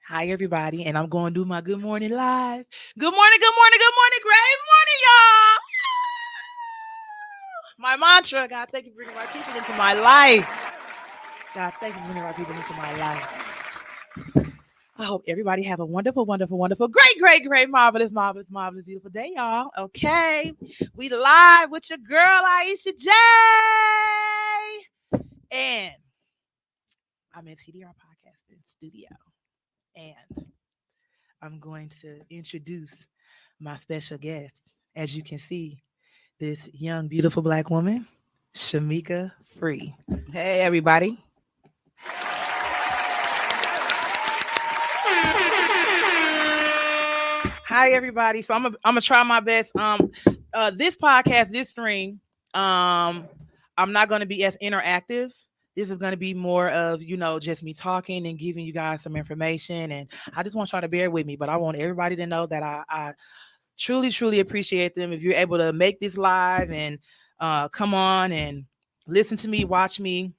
Hi, everybody, and I'm going to do my good morning live. Good morning, good morning, good morning, great morning, y'all. My mantra, God, thank you for bringing my people into my life. God, thank you for bringing my people into my life. I hope everybody have a wonderful, wonderful, wonderful, great, great, great, marvelous, marvelous, marvelous, beautiful day, y'all. Okay, we live with your girl Aisha J, and I'm in TDR Podcasting Studio, and I'm going to introduce my special guest. As you can see, this young, beautiful black woman, Shamika Free. Hey, everybody. Hi, everybody. So I'm gonna try my best. This podcast, this stream, I'm not gonna be as interactive. This is gonna be more of just me talking and giving you guys some information, and I just want y'all to bear with me. But I want everybody to know that I truly, truly appreciate them. If you're able to make this live and come on and listen to me, watch me,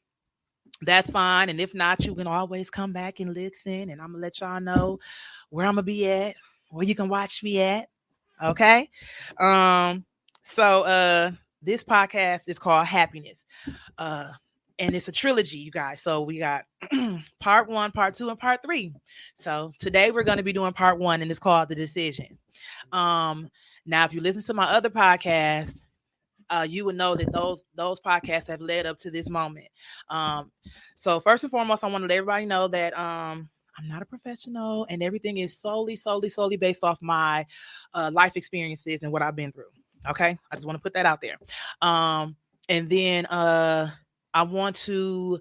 that's fine. And if not, you can always come back and listen. And I'm gonna let y'all know where I'm gonna be at, where you can watch me at. Okay. Um, so this podcast is called Happiness. Uh and it's a trilogy, you guys. So we got part one, part two, and part three. So today we're going to be doing part one, and it's called The Decision. Um, Now, if you listen to my other podcast, you would know that those podcasts have led up to this moment. Um, so first and foremost, I want to let everybody know that I'm not a professional, and everything is solely based off my life experiences and what I've been through. Okay, I just want to put that out there. And then I want to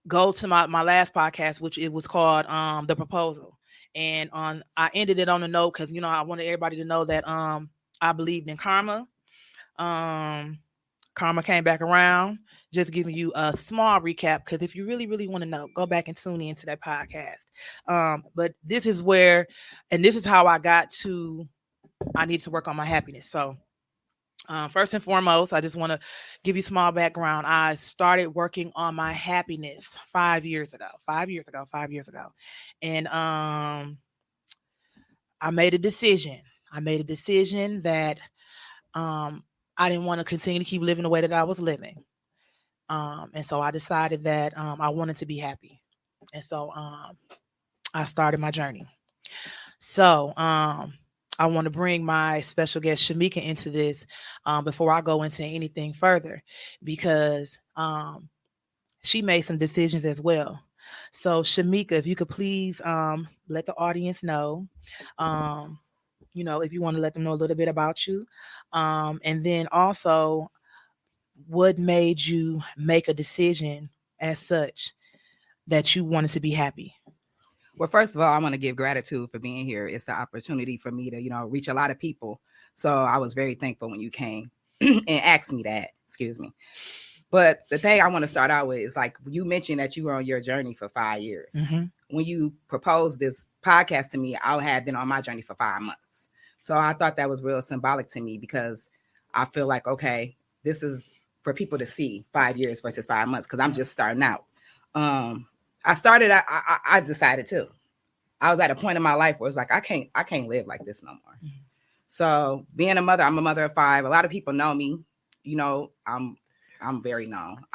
go to my last podcast, which it was called The Proposal. And on I ended it on a note because I wanted everybody to know that I believed in karma. Um Karma came back around. Just giving you a small recap because if you really, really want to know, go back and tune into that podcast. But this is where, and this is how I got to. I need to work on my happiness. So first and foremost, I just want to give you small background. I started working on my happiness 5 years ago. 5 years ago. 5 years ago, and I made a decision. I made a decision that um, I didn't want to continue to keep living the way that I was living, and so I decided that I wanted to be happy, and so I started my journey. So I want to bring my special guest Shamika into this before I go into anything further, because she made some decisions as well. So Shamika, if you could please let the audience know, um, if you want to let them know a little bit about you, and then also what made you make a decision as such that you wanted to be happy. Well, first of all, I want to give gratitude for being here. It's the opportunity for me to, reach a lot of people. So I was very thankful when you came and asked me that. Excuse me. But the thing I want to start out with is like you mentioned that you were on your journey for 5 years. Mm-hmm. When you proposed this podcast to me, I had been on my journey for 5 months. So I thought that was real symbolic to me because I feel like, okay, this is for people to see 5 years versus 5 months because I'm just starting out. Um, I decided to. I was at a point in my life where it's like I can't live like this no more. Mm-hmm. So being a mother, I'm a mother of five. A lot of people know me. I'm very known.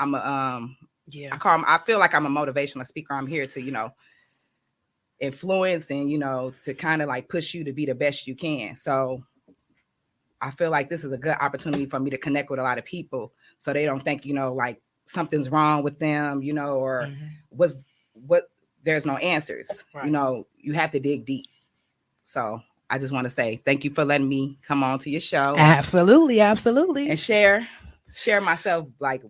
Yeah. I feel like I'm a motivational speaker. I'm here to, influence and, to kind of like push you to be the best you can. So I feel like this is a good opportunity for me to connect with a lot of people so they don't think, like something's wrong with them, or Mm-hmm. what's what there's no answers. Right. You have to dig deep. So I just want to say thank you for letting me come on to your show Absolutely, absolutely. and share myself like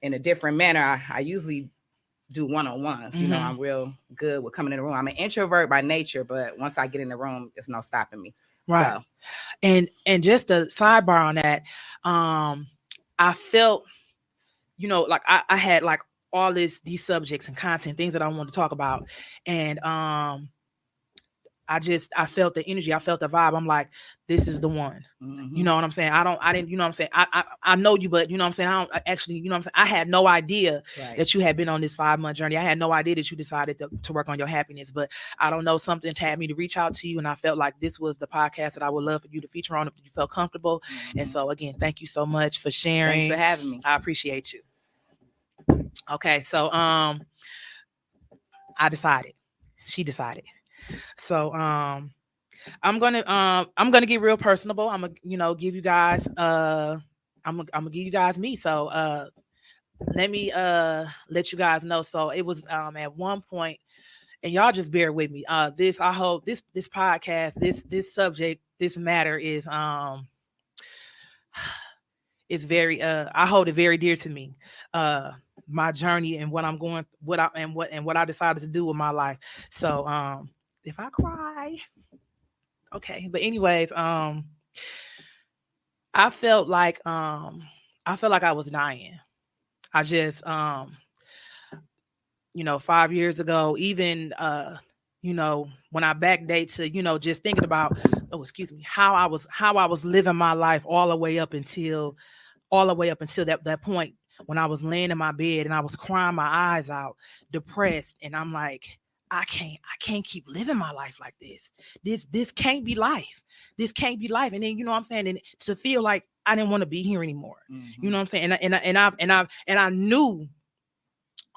in a different manner. I usually do one-on-ones. Mm-hmm. I'm real good with coming in the room. I'm an introvert by nature, but once I get in the room, it's no stopping me. Right. So And just a sidebar on that, um, I felt, like I had like these subjects and content, things that I wanted to talk about. And I felt the energy. I felt the vibe. I'm like, this is the one. Mhm. You know what I'm saying? I didn't, you know what I'm saying? I know you, but you know what I'm saying? I actually, you know what I'm saying? I had no idea Right. that you had been on this 5-month journey. I had no idea that you decided to work on your happiness, but I don't know, something had me to reach out to you. And I felt like this was the podcast that I would love for you to feature on if you felt comfortable. Mhm. And so again, thank you so much for Thanks sharing. for having me. I appreciate you. Okay. So, she decided. So, I'm gonna get real personable. I'm gonna, give you guys, I'm gonna give you guys me. So, let me let you guys know. So it was at one point, and y'all just bear with me. I hope this podcast, this subject, this matter is very I hold it very dear to me. My journey and what I'm going, what I decided to do with my life. So if I cry, okay. But anyways, I felt like I was dying. I just 5 years ago, even when I backdate to, just thinking about, how I was living my life all the way up until that point when I was laying in my bed and I was crying my eyes out, depressed, and I'm like, I can't keep living my life like this. This can't be life. This can't be life. And then, you know what I'm saying, and to feel like I didn't want to be here anymore. Mhm. You know what I'm saying? And I knew,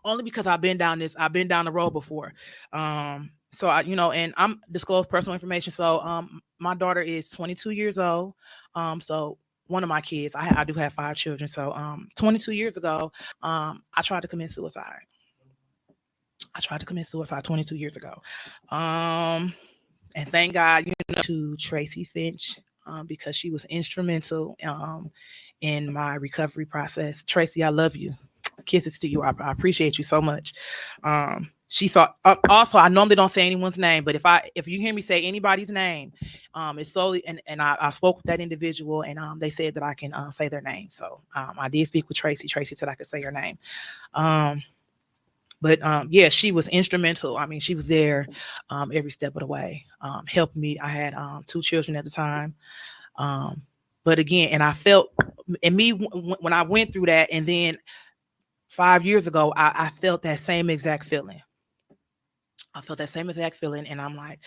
only because I've been down the road before. So and I'm disclosed personal information. So my daughter is 22 years old. So one of my kids, I do have 5 children. So 22 years ago, I tried to commit suicide. 22 years ago. And thank God, to Tracy Finch, because she was instrumental in my recovery process. Tracy, I love you. Kisses to you. I appreciate you so much. She saw. Also, I normally don't say anyone's name, but if you hear me say anybody's name, it's solely and I spoke with that individual, and they said that I can say their name. So I did speak with Tracy. Tracy said I could say her name. But yeah, she was instrumental. I mean, she was there every step of the way, helped me. I had 2 children at the time. But again, and I felt, and me when I went through that, and then 5 years ago, I felt that same exact feeling. And I'm like,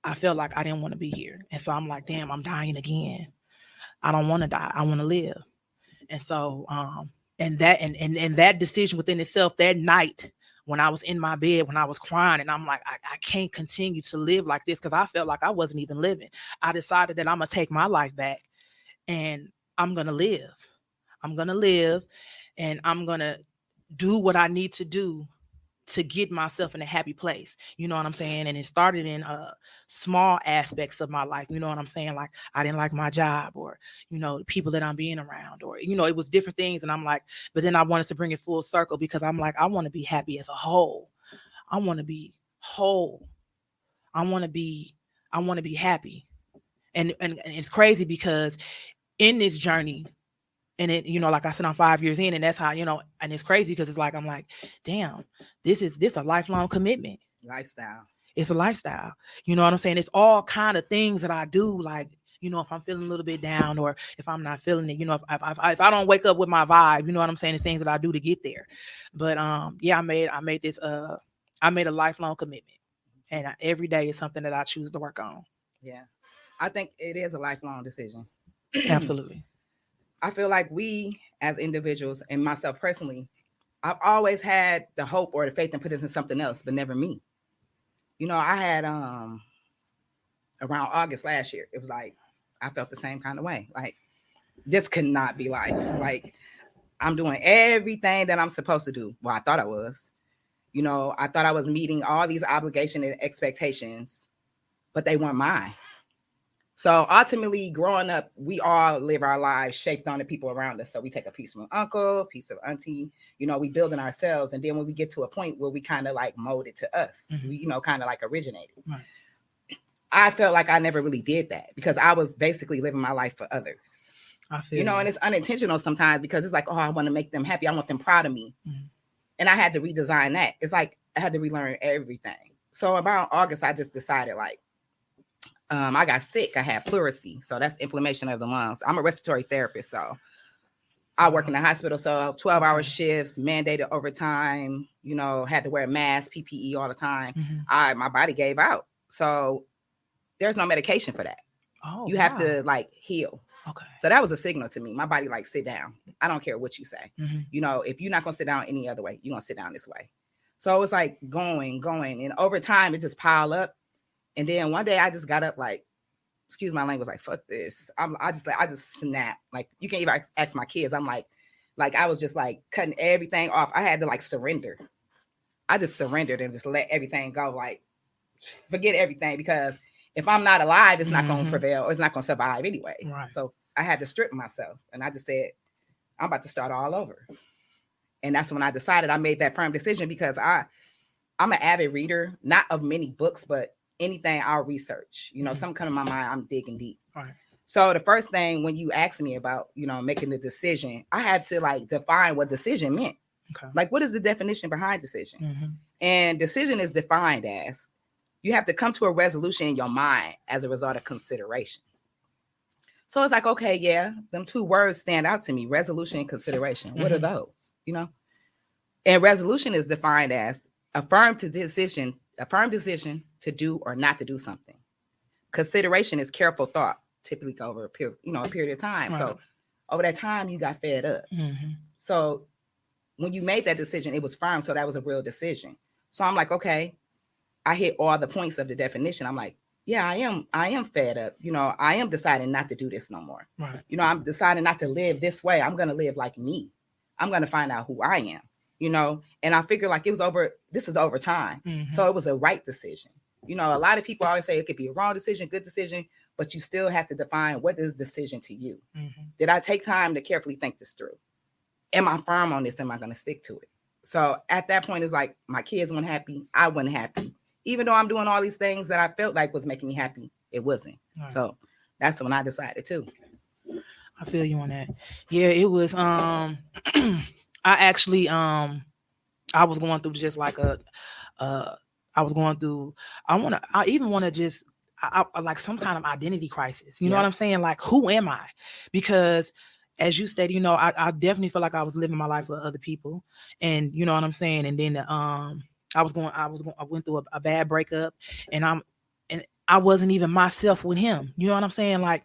I felt like I didn't want to be here. And so I'm like, damn, I'm dying again. I don't want to die. I want to live. And so, and that decision within itself, that night when I was in my bed, when I was crying, and I'm like, I can't continue to live like this, because I felt like I wasn't even living. I decided that I'm going to take my life back, and I'm going to live. And I'm going to do what I need to do to get myself in a happy place. You know what I'm saying? And it started in small aspects of my life. You know what I'm saying? Like, I didn't like my job, or, the people that I'm being around, or, it was different things. And I'm like, but then I wanted to bring it full circle, because I'm like, I want to be happy as a whole. I want to be whole. I want to be happy. And it's crazy, because in this journey, and it, like I said, I'm 5 years in, and that's how, and it's crazy, because it's like, I'm like, damn, this a lifelong commitment. Lifestyle. It's a lifestyle. You know what I'm saying? It's all kind of things that I do. Like, if I'm feeling a little bit down, or if I'm not feeling it, if I don't wake up with my vibe, you know what I'm saying? It's things that I do to get there. But yeah, I made a lifelong commitment, and every day is something that I choose to work on. Yeah. I think it is a lifelong decision. Absolutely. I feel like we as individuals, and myself personally, I've always had the hope or the faith and put this in something else, but never me. I had around August last year, it was like I felt the same kind of way. Like, this could not be life. Like, I'm doing everything that I'm supposed to do. Well, I thought I was. I thought I was meeting all these obligations and expectations, but they weren't mine. So ultimately, growing up, we all live our lives shaped on the people around us. So we take a piece from uncle, a piece of auntie, we building ourselves. And then when we get to a point where we kind of like mold it to us, we, kind of like originated. Right. I felt like I never really did that, because I was basically living my life for others. I feel and it's unintentional sometimes, because it's like, oh, I want to make them happy. I want them proud of me. Mm-hmm. And I had to redesign that. It's like I had to relearn everything. So about August, I just decided like, I got sick. I had pleurisy. So that's inflammation of the lungs. I'm a respiratory therapist. So I work in the hospital. So 12-hour shifts, mandated overtime, you know, had to wear a mask, PPE all the time. My body gave out. So there's no medication for that. Oh, you have to like heal. Okay. So that was a signal to me. My body like, sit down. I don't care what you say. You know, if you're not going to sit down any other way, you're going to sit down this way. So it was like going. And over time, it just piled up. And then one day I just got up like, excuse my language, like, fuck this. I just snapped. Like, you can't even ask my kids. I'm like, I was just like cutting everything off. I had to like surrender. I just surrendered and just let everything go. Like, forget everything, because if I'm not alive, it's not going to prevail, or it's not going to survive anyway. Right. So I had to strip myself, and I just said, I'm about to start all over. And that's when I decided, I made that firm decision, because I'm an avid reader, not of many books, but anything I'll research. You know, something come to my mind, I'm digging deep. Right. So the first thing when you asked me about, you know, making the decision, I had to like define what decision meant. Okay. Like, what is the definition behind decision? And decision is defined as, you have to come to a resolution in your mind as a result of consideration. So it's like, okay, yeah, them two words stand out to me, resolution and consideration. What are those? You know? And resolution is defined as a firm decision to do or not to do something. Consideration is careful thought, typically over a period of time. Right. So over that time, you got fed up. So when you made that decision, it was firm. So that was a real decision. So I'm like, okay, I hit all the points of the definition. I'm like, yeah, I am fed up. You know, I am deciding not to do this no more. Right. You know, I'm deciding not to live this way. I'm going to live like me. I'm going to find out who I am, you know? And I figured like this is over time. So it was a right decision. You know, a lot of people always say it could be a wrong decision, good decision, but you still have to define what is decision to you. Did I take time to carefully think this through? Am I firm on this? Am I going to stick to it? So at that point, it's like my kids weren't happy. I wasn't happy. Even though I'm doing all these things that I felt like was making me happy, it wasn't. Right. So that's when I decided too. I feel you on that. Yeah, it was, I actually, I was going through just like I even want to just, I like some kind of identity crisis. You know what I'm saying? Like, who am I? Because as you stated, you know, I definitely feel like I was living my life with other people, and you know what I'm saying? And then, I went through a bad breakup, and I wasn't even myself with him. You know what I'm saying? Like,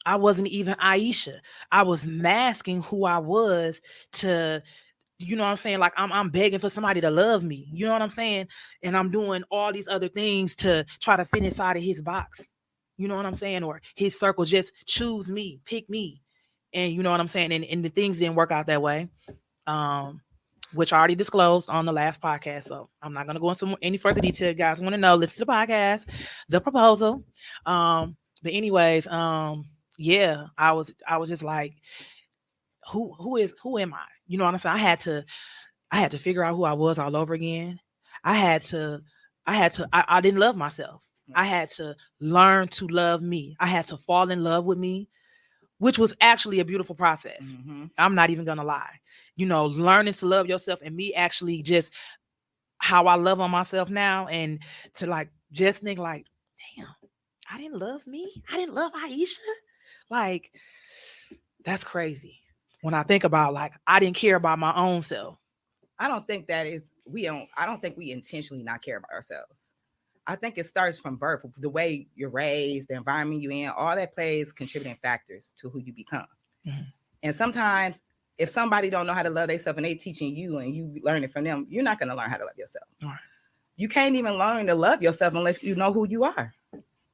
I wasn't even Aisha. I was masking who I was to, you know what I'm saying? Like, I'm begging for somebody to love me. You know what I'm saying? And I'm doing all these other things to try to fit inside of his box. You know what I'm saying? Or his circle, just choose me, pick me. And you know what I'm saying? And the things didn't work out that way. Which I already disclosed on the last podcast. So I'm not going to go into any further detail. You guys want to know, listen to the podcast, the proposal. But anyways, yeah, I was just like, who am I? You know what I'm saying? I had to figure out who I was all over again. I didn't love myself. I had to learn to love me. I had to fall in love with me, which was actually a beautiful process. I'm not even going to lie. You know, learning to love yourself, and me actually just how I love on myself now, and to like just think like, damn, I didn't love me. I didn't love Aisha. Like, that's crazy. When I think about like, I didn't care about my own self. I don't think we intentionally not care about ourselves. I think it starts from birth, the way you're raised, the environment you're in, all that plays contributing factors to who you become. And sometimes if somebody don't know how to love themselves and they teaching you and you learning from them, you're not going to learn how to love yourself. Right. You can't even learn to love yourself unless you know who you are.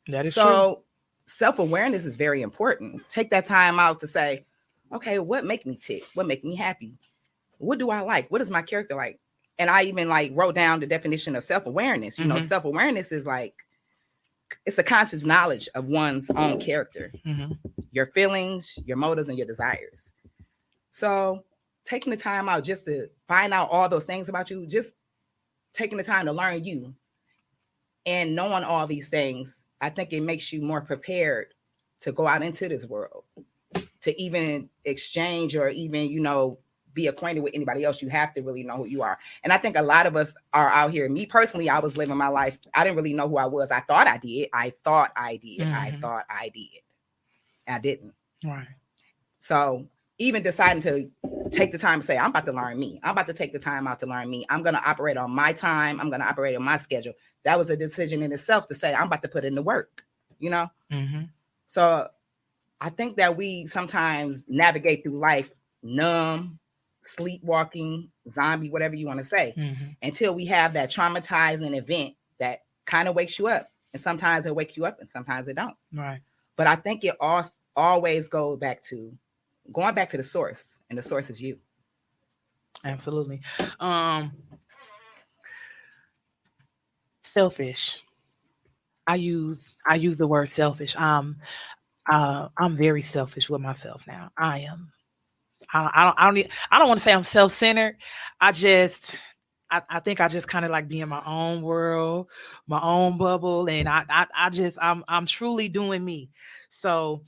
That is so true. Self-awareness is very important. Take that time out to say, okay, what make me tick? What make me happy? What do I like? What is my character like? And I even like wrote down the definition of self-awareness. You know, self-awareness is like, it's a conscious knowledge of one's own character, your feelings, your motives, and your desires. So taking the time out just to find out all those things about you, just taking the time to learn you and knowing all these things, I think it makes you more prepared to go out into this world, to even exchange or even, you know, be acquainted with anybody else. You have to really know who you are. And I think a lot of us are out here. Me personally, I was living my life. I didn't really know who I was. I thought I did. I thought I did. I didn't. Right. So even deciding to take the time to say, I'm about to learn me. I'm about to take the time out to learn me. I'm going to operate on my time. I'm going to operate on my schedule. That was a decision in itself to say, I'm about to put in the work, you know? Mm-hmm. So I think that we sometimes navigate through life numb, sleepwalking, zombie, whatever you want to say, until we have that traumatizing event that kind of wakes you up. And sometimes it wakes you up and sometimes it don't. Right. But I think it always goes back to going back to the source, and the source is you. Absolutely. Selfish. I use the word selfish. I'm very selfish with myself now. I am. I don't want to say I'm self-centered. I think I just kind of like be in my own world, my own bubble, and I'm truly doing me. So,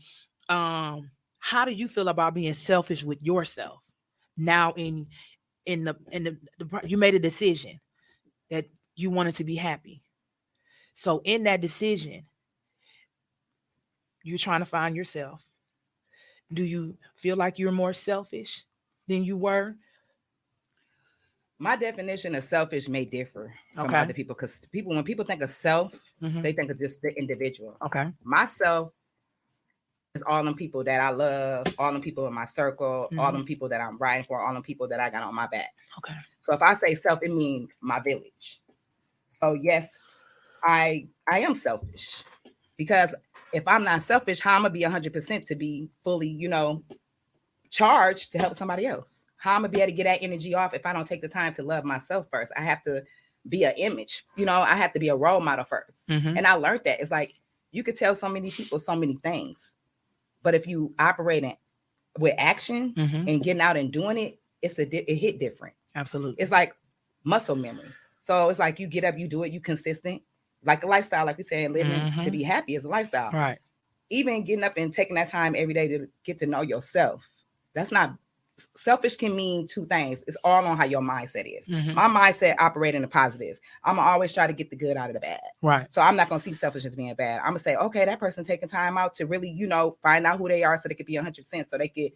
how do you feel about being selfish with yourself now? In the you made a decision that you wanted to be happy. So in that decision, you're trying to find yourself. Do you feel like you're more selfish than you were? My definition of selfish may differ from other people, because when people think of self, they think of just the individual. Okay. Myself is all them people that I love, all them people in my circle, all them people that I'm riding for, all them people that I got on my back. Okay. So if I say self, it means my village. So yes, I am selfish, because if I'm not selfish, how am I gonna be 100% to be fully, charged to help somebody else? How am I gonna be able to get that energy off if I don't take the time to love myself first? I have to be an image, I have to be a role model first. And I learned that it's like you could tell so many people so many things, but if you operate with action and getting out and doing it, it hit different. Absolutely. It's like muscle memory. So it's like you get up, you do it, you consistent, like a lifestyle, like we said, living to be happy is a lifestyle. Right. Even getting up and taking that time every day to get to know yourself. That's not selfish. Can mean two things. It's all on how your mindset is. My mindset operating the positive. I'm gonna always try to get the good out of the bad. Right. So I'm not gonna see selfish as being bad. I'm gonna say, okay, that person taking time out to really, find out who they are so they could be 100%, so they could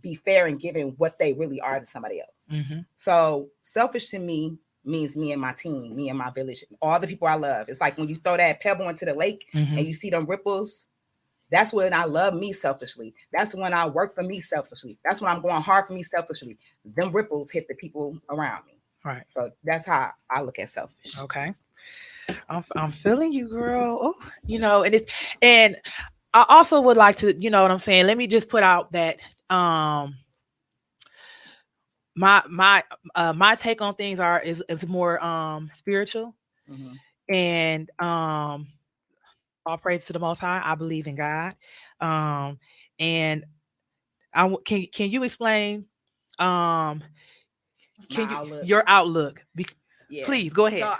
be fair and giving what they really are to somebody else. So selfish to me means me and my team, me and my village, all the people I love. It's like when you throw that pebble into the lake and you see them ripples. That's when I love me selfishly. That's when I work for me selfishly. That's when I'm going hard for me selfishly. Them ripples hit the people around me. Right. So that's how I look at selfish. Okay. I'm feeling you, girl. Oh, and I also would like to, you know what I'm saying? Let me just put out that my take on things is more spiritual. And all praise to the Most High. I believe in God. And can you explain your outlook? Yeah. Please go ahead. So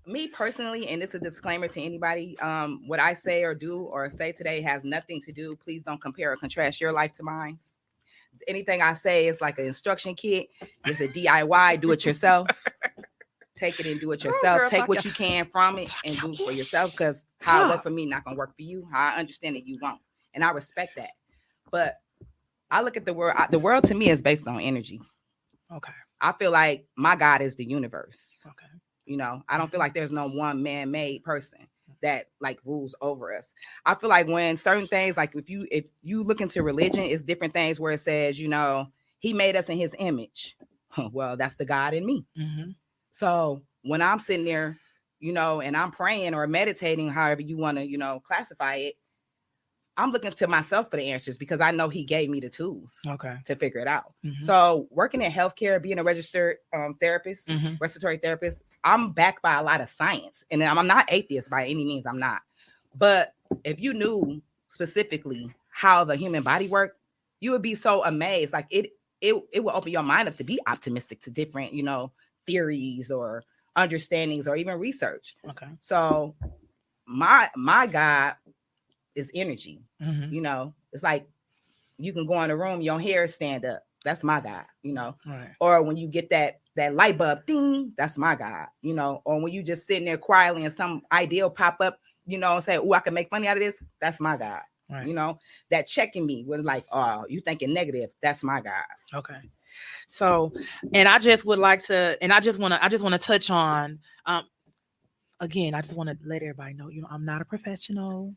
me personally, and this is a disclaimer to anybody, what I say or do or say today has nothing to do. Please don't compare or contrast your life to mine. Anything I say is like an instruction kit. It's a DIY, do it yourself. Take it and do it yourself. Girl, take what you can from it and do it for yourself, because how it worked for me not gonna work for you. How I understand it, you won't, and I respect that. But I look at the world. The world to me is based on energy. Okay. I feel like my God is the universe. Okay. I don't feel like there's no one man-made person that like rules over us. I feel like when certain things, like if you look into religion, it's different things where it says, he made us in his image. Well, that's the God in me. So when I'm sitting there, and I'm praying or meditating, however you want to, classify it, I'm looking to myself for the answers, because I know he gave me the tools to figure it out. So working in healthcare, being a registered therapist, respiratory therapist, I'm backed by a lot of science, and I'm not atheist by any means. I'm not. But if you knew specifically how the human body worked, you would be so amazed. Like it will open your mind up to be optimistic to different, theories or understandings or even research. Okay. So my God is energy. It's like you can go in a room, your hair stand up. that's my God, you know. Right. Or when you get that light bulb ding, that's my God, you know. Or when you just sitting there quietly and some ideal pop up, you know, and say, oh, I can make money out of this, that's my God. Right. You know, that checking me with like, oh, you thinking negative, that's my God. Okay. So, and I just would like to, and I just want to touch on, again, I just want to let everybody know, you know, I'm not a professional.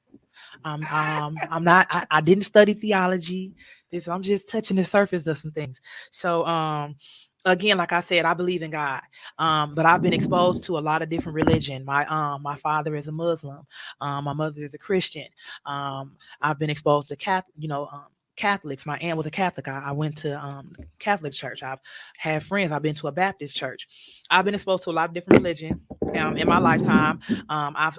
I'm not, I didn't study theology. I'm just touching the surface of some things. So, again, like I said, I believe in God. But I've been exposed to a lot of different religion. My father is a Muslim. My mother is a Christian. I've been exposed to Catholics. My aunt was a Catholic. I went to Catholic church. I've had friends. I've been to a Baptist church. I've been exposed to a lot of different religion in my lifetime. I've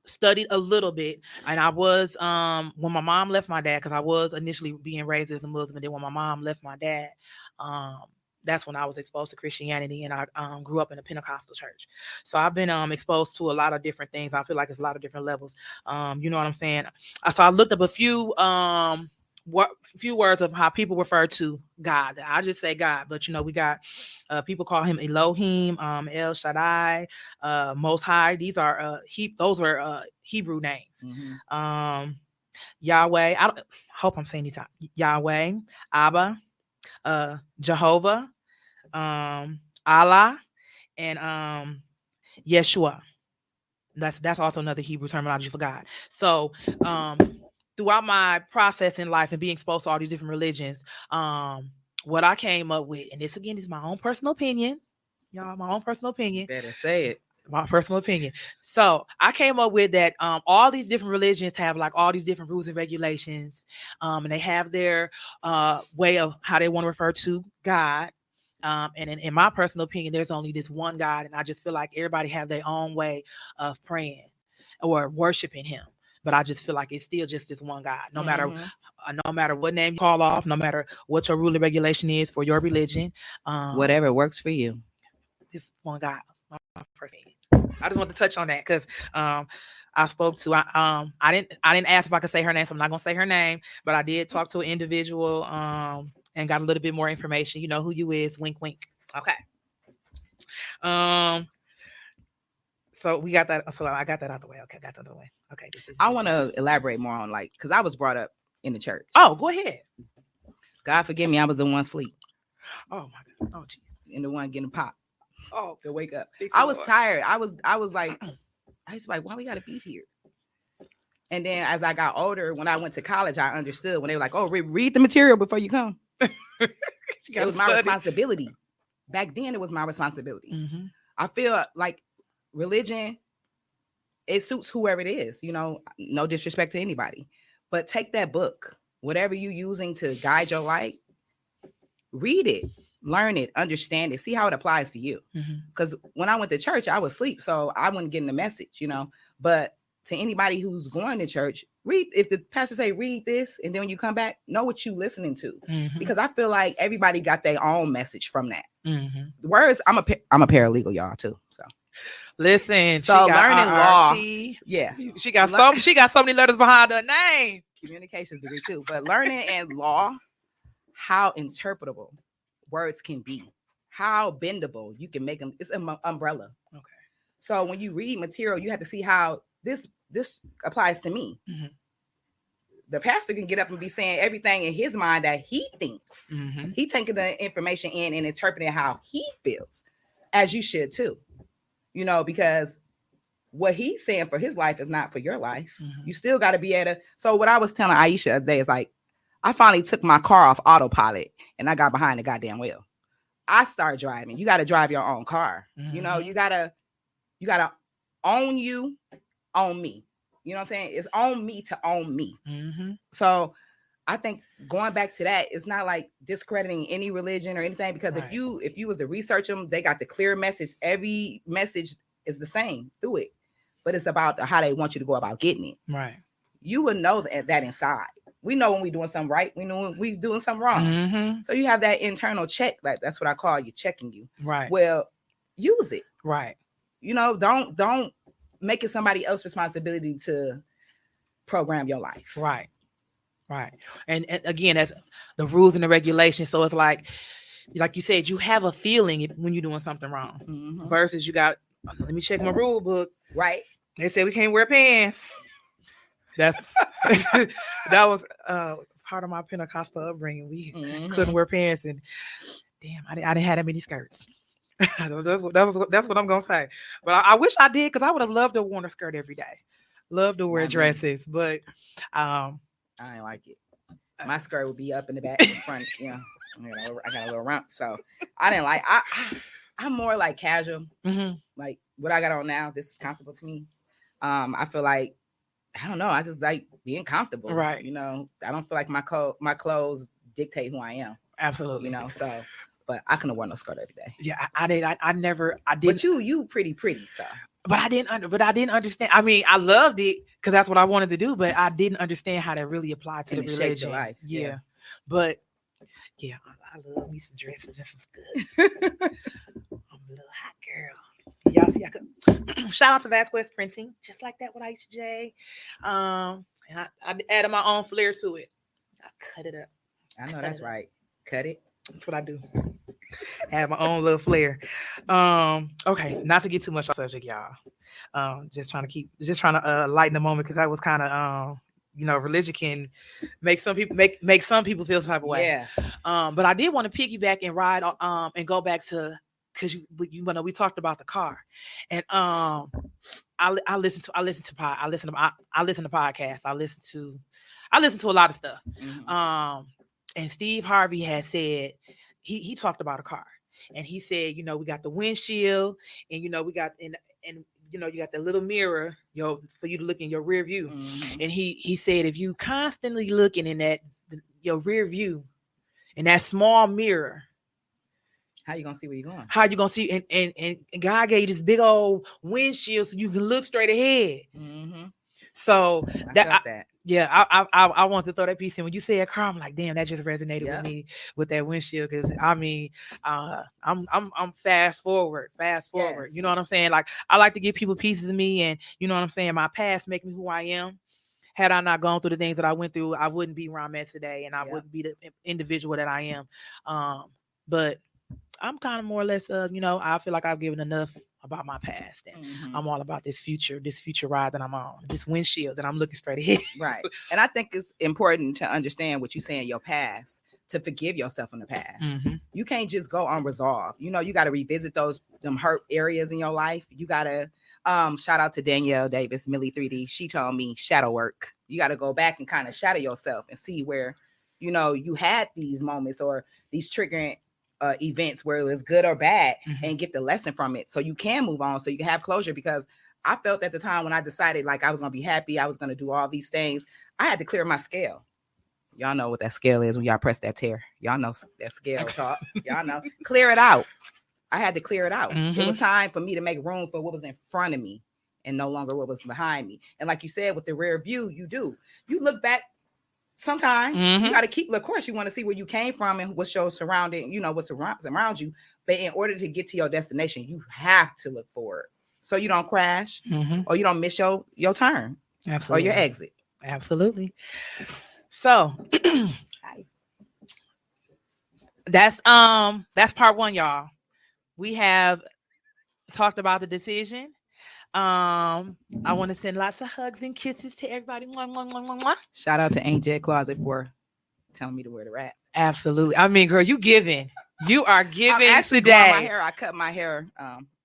studied a little bit, and I was when my mom left my dad, because I was initially being raised as a Muslim, and then when my mom left my dad, that's when I was exposed to Christianity, and I grew up in a Pentecostal church. So I've been exposed to a lot of different things. I feel like it's a lot of different levels. You know what I'm saying? So I looked up a few words of how people refer to God. I just say God, but you know, we got people call him Elohim, El Shaddai, Most High. These are those were Hebrew names. Mm-hmm. Yahweh. I hope I'm saying these out. Yahweh, Abba, Jehovah, Allah, and Yeshua. That's also another Hebrew terminology for God. So throughout my process in life and being exposed to all these different religions, what I came up with, and this again is my own personal opinion, y'all, my own personal opinion. Better say it. My personal opinion. So I came up with that all these different religions have like all these different rules and regulations, and they have their way of how they want to refer to God. And in my personal opinion, there's only this one God, and I just feel like everybody have their own way of praying or worshiping him. But I just feel like it's still just this one God. No matter what name you call off, no matter what your rule and regulation is for your religion, whatever works for you. This one God. My person. I just want to touch on that because I spoke to I didn't ask if I could say her name, so I'm not gonna say her name, but I did talk to an individual and got a little bit more information. You know who you is, wink wink. Okay. So we got that. So I got that out the way. Okay, got that out the way. Okay. I want to elaborate more on because I was brought up in the church. Oh, go ahead. God forgive me, I was the one asleep. Oh my God. Oh geez. And the one getting popped. Oh, to wake up. I was tired. I was like, I was like, why we gotta be here? And then as I got older, when I went to college, I understood when they were like, oh, read the material before you come. It was my responsibility. Back then, it was my responsibility. Mm-hmm. I feel like religion, it suits whoever it is, you know, no disrespect to anybody. But take that book, whatever you're using to guide your life, read it. Learn it, understand it, see how it applies to you. Because when I went to church, I was asleep, so I wasn't getting the message, you know. But to anybody who's going to church, read. If the pastor say read this, and then when you come back, know what you listening to. Because I feel like everybody got their own message from that. The words. I'm a paralegal, y'all too. So listen. So learning law. Yeah, she got so many letters behind her name. Communications degree too, but learning and law, how interpretable words can be, how bendable you can make them. It's an umbrella. Okay. So when you read material, you have to see how this applies to me. The pastor can get up and be saying everything in his mind that he thinks. He taking the information in and interpreting how he feels, as you should too. You know, because what he's saying for his life is not for your life. You still got to be able to. So what I was telling Aisha the other day is like, I finally took my car off autopilot and I got behind the goddamn wheel. I started driving. You got to drive your own car. You know, you gotta own you, own me. You know what I'm saying? It's on me to own me. So I think going back to that, it's not like discrediting any religion or anything, because if you was to research them, they got the clear message. Every message is the same through it, but it's about how they want you to go about getting it. Right. You would know that inside. We know when we're doing something right. We know when we're doing something wrong. So you have that internal check. Like that's what I call you, checking you. Right. Well, use it. Right. You know, don't make it somebody else's responsibility to program your life. Right. Right. And again, that's the rules and the regulations. So it's like you said, you have a feeling when you're doing something wrong Mhm. versus you got, let me check my rule book. Right. They said we can't wear pants. That's that was part of my Pentecostal upbringing. We couldn't wear pants, and damn, I didn't have that many skirts. That's what I'm gonna say. But I wish I did, because I would have loved to wear a skirt every day. Love to wear Not me. dresses, but I didn't like it. My skirt would be up in the back, in front. Yeah, I got a little rump, so I didn't like. I'm more like casual. mhm. Like what I got on now, this is comfortable to me. I feel like I don't know. I just like being comfortable. Right. You know, I don't feel like my clothes dictate who I am. Absolutely. You know, so but I couldn't wear no skirt every day. Yeah, I did. I never. I did. But you pretty, so. But I didn't understand. I mean, I loved it because that's what I wanted to do. But I didn't understand how that really applied to And the it shaped your religion. life. Yeah. But yeah, I love me some dresses and some skirts. I'm a little hot girl. Y'all see, I could shout out to Vasquez Printing, just like that with Aisha J. And I added my own flair to it. I cut it up. I know that's right. Cut it. That's what I do. Have my own little flair. Okay, not to get too much off subject, y'all. Just trying to lighten the moment, because that was kind of religion can make some people make some people feel some type of way. Yeah. But I did want to piggyback and ride and go back to, because we talked about the car, and I listen to podcasts. I listen to a lot of stuff. Mhm. And Steve Harvey has said, he talked about a car, and he said, we got the windshield, and we got and you got the little mirror, for you to look in your rear view. Mhm. And he said, if you constantly looking in your rear view, in that small mirror, how you gonna see where you're going? How you gonna see? And God gave you this big old windshield so you can look straight ahead. Mm-hmm. So that. Yeah, I want to throw that piece in. When you say a car, I'm like, damn, that just resonated with me with that windshield. Because I mean, I'm fast forward. Yes. You know what I'm saying? Like, I like to give people pieces of me, and you know what I'm saying. My past make me who I am. Had I not gone through the things that I went through, I wouldn't be where I'm at today, and I wouldn't be the individual that I am. But I'm kind of more or less, I feel like I've given enough about my past, and I'm all about this future ride that I'm on, this windshield that I'm looking straight ahead. Right. And I think it's important to understand what you say in your past, to forgive yourself in the past. Mm-hmm. You can't just go unresolved. You got to revisit them hurt areas in your life. You got to, shout out to Danielle Davis, Millie 3D. She told me shadow work. You got to go back and kind of shadow yourself and see where, you had these moments or these triggering events where it was good or bad, and get the lesson from it so you can move on, so you can have closure. Because I felt at the time when I decided like I was going to be happy, I was going to do all these things, I had to clear my scale. Y'all know what that scale is when y'all press that tear. Y'all know that scale talk. Y'all know. Clear it out. I had to clear it out. It was time for me to make room for what was in front of me and no longer what was behind me. And like you said, with the rear view, you look back. Sometimes you got to keep, of course, you want to see where you came from and what's your surrounding, what's around you. But in order to get to your destination, you have to look forward so you don't crash or you don't miss your turn. Absolutely. Or your exit. Absolutely. So that's part one, y'all. We have talked about the decision. I want to send lots of hugs and kisses to everybody. Mwah, mwah, mwah, mwah, mwah. Shout out to Angel Closet for telling me to wear the wrap. Absolutely. I mean, girl, you are giving today. I cut my hair,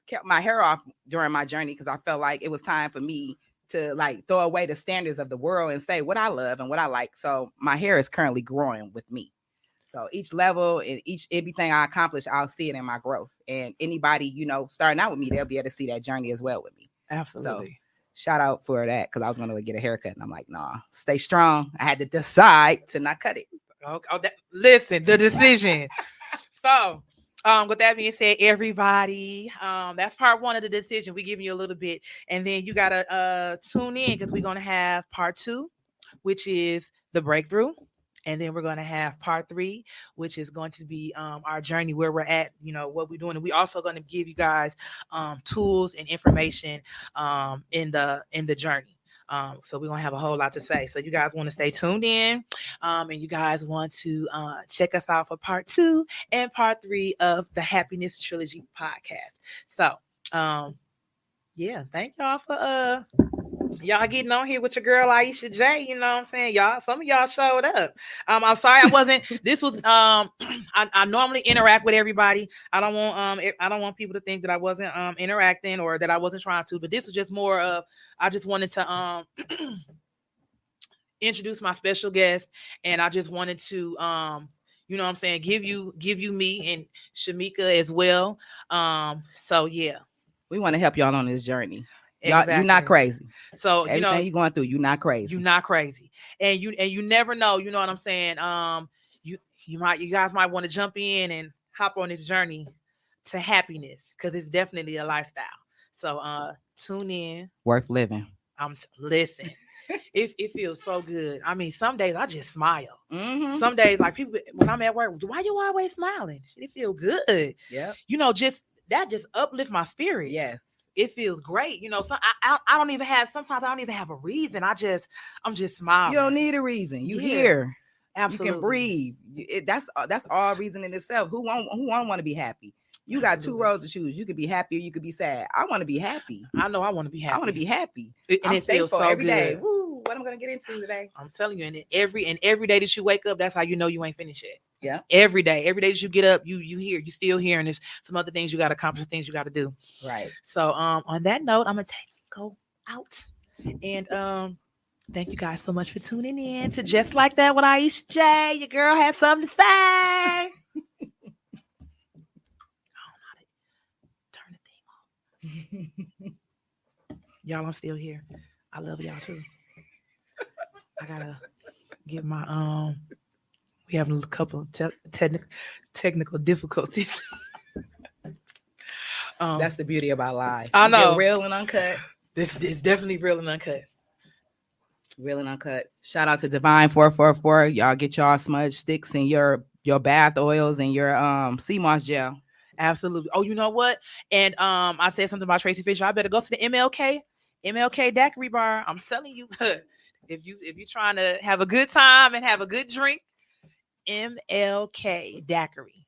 kept my hair off during my journey because I felt like it was time for me to like throw away the standards of the world and say what I love and what I like. So my hair is currently growing with me. So each level and everything I accomplish, I'll see it in my growth. And anybody, starting out with me, they'll be able to see that journey as well with me. Absolutely. So shout out for that, because I was going to get a haircut and I'm like, nah, stay strong. I had to decide to not cut it. Listen, the decision. So with that being said, everybody, that's part one of the decision. We're giving you a little bit, and then you gotta tune in, because we're gonna have part two, which is the breakthrough. And then we're going to have part 3, which is going to be our journey, where we're at, what we're doing. And we're also going to give you guys tools and information in the journey. So we're gonna have a whole lot to say. So you guys want to stay tuned in, and you guys want to check us out for part 2 and part 3 of the Happiness Trilogy podcast. So yeah, thank y'all for y'all getting on here with your girl Aisha J. You know what I'm saying? Y'all, some of y'all showed up. I'm sorry I wasn't. This was I normally interact with everybody. I don't want people to think that I wasn't interacting or that I wasn't trying to, but this was just more of I just wanted to introduce my special guest, and I just wanted to you know what I'm saying, give you me and Shamika as well. So yeah. We want to help y'all on this journey. Exactly. You're not crazy. So everything you're going through, you're not crazy. You're not crazy, and you never know. You know what I'm saying? You guys might want to jump in and hop on this journey to happiness because it's definitely a lifestyle. So tune in. Worth living. Listen. It feels so good. I mean, some days I just smile. Mm-hmm. Some days, like people, when I'm at work, why you always smiling? It feel good. Yeah. You know, just uplift my spirit. Yes. It feels great. You know, so I don't even have, sometimes I don't even have a reason. I'm just smiling. You don't need a reason. You here. Absolutely. You can breathe. That's all reason in itself. Who want to be happy? You got two roads to choose. You could be happy or you could be sad. I want to be happy. I know I want to be happy. I want to be happy. And it feels so every good. Day. Woo, what I'm gonna get into today. I'm telling you, and every day that you wake up, that's how you know you ain't finished yet. Yeah. Every day that you get up, you still here, and there's some other things you got to accomplish, things you got to do. Right. So on that note, I'm gonna go out, and thank you guys so much for tuning in to Just Like That with Aisha J. Your girl has something to say. Y'all, I'm still here. I love y'all too. I gotta get my we have a couple of technical difficulties. That's the beauty about live. I know. Real and uncut. This is definitely real and uncut. Real and uncut. Shout out to Divine 444. Y'all get y'all smudge sticks and your bath oils and your sea moss gel. Absolutely. Oh, you know what? And I said something about Tracy Fisher. I better go to the MLK Daiquiri Bar. I'm telling you, if you're trying to have a good time and have a good drink, MLK Daiquiri.